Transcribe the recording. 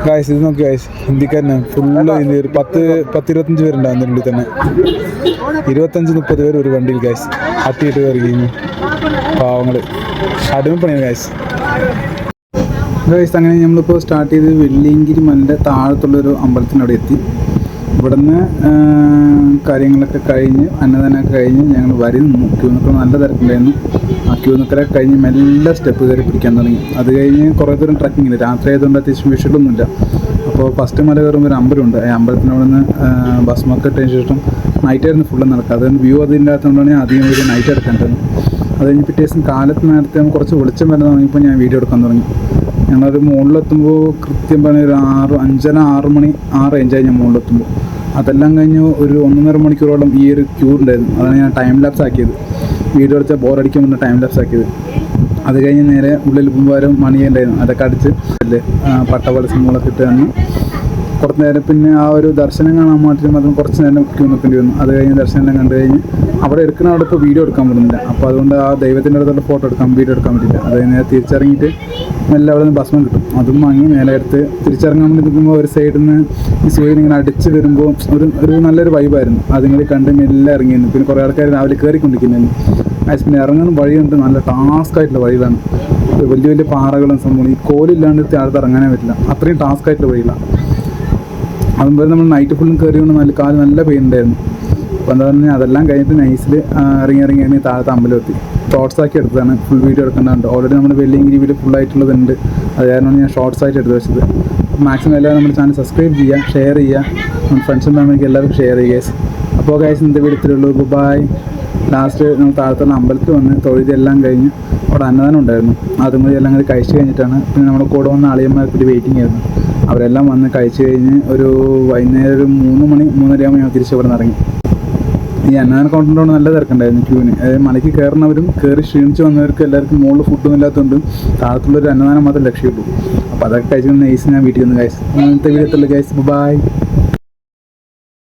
Guys ഇത് നോക്കി guys ഹിന്ദിക്കാരനെ full Hindi ഒരു 10-25 പേരുണ്ടാവും അതിനുള്ളിൽ തന്നെ 25-30 പേര് ഒരു വണ്ടിയിൽ ഗായ്സ് അട്ടിയിട്ട് കയറി കഴിഞ്ഞു പാവങ്ങൾ അടിമപ്പണിയാണ് ഗായ്സ്. ഗായ്സ് അങ്ങനെ നമ്മളിപ്പോൾ സ്റ്റാർട്ട് ചെയ്ത് വെള്ളിയങ്കിരി മലൻ്റെ താഴത്തുള്ളൊരു അമ്പലത്തിനവിടെ എത്തി. ഇവിടുന്ന് കാര്യങ്ങളൊക്കെ കഴിഞ്ഞ് അന്നദാനമൊക്കെ കഴിഞ്ഞ് ഞങ്ങൾ വരി നിന്നു. ക്യൂ നിൽക്കുന്ന നല്ല തിരക്കുണ്ടായിരുന്നു. ആ ക്യൂ നിൽക്കലൊക്കെ കഴിഞ്ഞ് മെല്ലെ സ്റ്റെപ്പ് കയറി പിടിക്കാൻ തുടങ്ങി. അത് കഴിഞ്ഞ് കുറേ ദൂരം ട്രക്കിങ്ങില്ല, രാത്രി ആയതുകൊണ്ട് അത്യാവശ്യം വിഷയമൊന്നുമില്ല. അപ്പോൾ ഫസ്റ്റ് മല കയറുമ്പോൾ ഒരു അമ്പലമുണ്ട്. ആ അമ്പലത്തിനവിടെ നിന്ന് ബസ്മൊക്കെ ഇട്ടതിന് ശേഷം നൈറ്റായിരുന്നു ഫുള്ള് നടക്കുക. അതുകൊണ്ട് വ്യൂ അതിൻ്റെ അകത്തുകൊണ്ടാണ് അധികം ഒരു നൈറ്റ് എടുക്കേണ്ടത്. അത് കഴിഞ്ഞ് പിറ്റേ ദിവസം കാലത്ത് നേരത്തെ കുറച്ച് വെളിച്ചം വരാൻ തുടങ്ങിയപ്പോൾ ഞാൻ വീഡിയോ എടുക്കാൻ തുടങ്ങി. ഞങ്ങളൊരു മുകളിലെത്തുമ്പോൾ കൃത്യം പറഞ്ഞ ഒരു 5:30-6 മണി ആ റേഞ്ചായി ഞാൻ മുകളിലെത്തുമ്പോൾ. അതെല്ലാം കഴിഞ്ഞ് ഒരു 1.5 മണിക്കൂറോളം ഈ ഒരു ക്യൂ ഉണ്ടായിരുന്നു. അതാണ് ഞാൻ ടൈം ലാപ്സ് ആക്കിയത്. വീഡിയോ എടുത്താൽ ബോറടിക്കാൻ വേണ്ടി ടൈം ലാപ്സ് ആക്കിയത്. അത് കഴിഞ്ഞ് നേരെ ഉള്ളിൽ പോകുമ്പോഴും മണിയുണ്ടായിരുന്നു. അതൊക്കെ അടിച്ച് പട്ടവല സംഭവങ്ങളൊക്കെ ഇട്ട് തന്നു. കുറച്ച് നേരം പിന്നെ ആ ഒരു ദർശനം കാണാൻ വേണ്ടിയിട്ട് മാത്രം കുറച്ച് നേരം ക്യൂ നിൽക്കേണ്ടി വന്നു. അത് കഴിഞ്ഞ് ദർശനം കണ്ടു കഴിഞ്ഞ് അവിടെ ഇപ്പോൾ വീഡിയോ എടുക്കാൻ പറ്റുന്നില്ല. അപ്പോൾ അതുകൊണ്ട് ആ ദൈവത്തിൻ്റെ അടുത്തുള്ള ഫോട്ടോ വീഡിയോ എടുക്കാൻ പറ്റില്ല. അത് കഴിഞ്ഞ് തിരിച്ചിറങ്ങിയിട്ട് മെല്ലെ അവിടെ നിന്ന് ഭസ്മം കിട്ടും, അതും വാങ്ങി മേലെ എടുത്ത് തിരിച്ചിറങ്ങാൻ വേണ്ടി നിൽക്കുമ്പോൾ ഒരു സൈഡിൽ നിന്ന് ഈ സൂര്യൻ ഇങ്ങനെ അടിച്ച് വരുമ്പോൾ ഒരു നല്ലൊരു വൈബായിരുന്നു. അതിങ്ങനെ കണ്ട് മെല്ലെ ഇറങ്ങിയിരുന്നു. പിന്നെ കുറേ ആൾക്കാർ രാവിലെ കയറിക്കൊണ്ടിരിക്കുന്നതായിരുന്നു. പിന്നെ ഇറങ്ങുന്ന വഴിയുണ്ട്, നല്ല ടാസ്ക് ആയിട്ടുള്ള വഴികളാണ്. വലിയ വലിയ പാറകളും സംഭവം ഈ കോലില്ലാണ്ട് താഴത്ത് ഇറങ്ങാനേ പറ്റില്ല, അത്രയും ടാസ്ക് ആയിട്ടുള്ള വഴികളാണ്. അതുപോലെ നമ്മൾ നൈറ്റ് ഫുള്ളും കയറിയോണ്ട് കാല് നല്ല പെയിൻ ഉണ്ടായിരുന്നു. അപ്പോൾ എന്താ പറഞ്ഞാൽ അതെല്ലാം കഴിഞ്ഞിട്ട് നൈസിൽ ഇറങ്ങി താഴത്തെ അമ്പലമെത്തി. ഷോർട്സ് ആക്കി എടുത്തതാണ്, ഫുൾ വീഡിയോ എടുക്കേണ്ടതുണ്ട്. ഓൾറെഡി നമ്മുടെ വെള്ളിയങ്കിരി വീഡിയോ ഫുള്ളായിട്ടുള്ളതുണ്ട്. അത് കാരണമാണ് ഞാൻ ഷോർട്സ് ആയിട്ട് എടുത്ത് വെച്ചത്. മാക്സിമം എല്ലാവരും നമ്മുടെ ചാനൽ സബ്സ്ക്രൈബ് ചെയ്യുക, ഷെയർ ചെയ്യുക, നമ്മുടെ ഫ്രണ്ട്സും ഫാമിലിക്ക് എല്ലാവർക്കും ഷെയർ ചെയ്യുക ഗൈസ്. അപ്പോൾ ഗൈസ് ഇന്നത്തെ വീഡിയോ ഇത്രയേ ഉള്ളൂ. ബൈ. ലാസ്റ്റ് നമ്മൾ താഴത്തുള്ള അമ്പലത്തിൽ വന്ന് തൊഴുതെല്ലാം കഴിഞ്ഞ് അവിടെ അന്നദാനം ഉണ്ടായിരുന്നു. അതും കൂടി എല്ലാം കൂടി കഴിച്ച് കഴിഞ്ഞിട്ടാണ് പിന്നെ നമ്മുടെ കൂടെ വന്ന അളിയന്മാർക്ക് കൂടി വെയിറ്റിംഗ് ആയിരുന്നു. അവരെല്ലാം വന്ന് കഴിച്ച് കഴിഞ്ഞ് ഒരു വൈകുന്നേരം ഒരു 3 മണി 3:30 ആകുമ്പോൾ ഞാൻ തിരിച്ച് ഇവിടെ നിന്ന് ഇറങ്ങി. ഈ അന്നദാന കൗണ്ടറിനോട് നല്ല തിരക്കുണ്ടായിരുന്നു ക്യൂവിന്. മലയ്ക്ക് കയറുന്നവരും കയറി ക്ഷീണിച്ച് വന്നവർക്ക് എല്ലാവർക്കും മുകളിൽ ഫുഡൊന്നും ഇല്ലാത്തതുകൊണ്ട് താഴത്തുള്ളൊരു അന്നദാനം മാത്രം ലക്ഷ്യമുള്ളൂ. അപ്പോൾ അതൊക്കെ കഴിച്ച് നൈസ് ഞാൻ വീട്ടിൽ വന്ന് കഴിച്ചു. അങ്ങനത്തെ വീഡിയോ ഗൈസ്. ബൈ.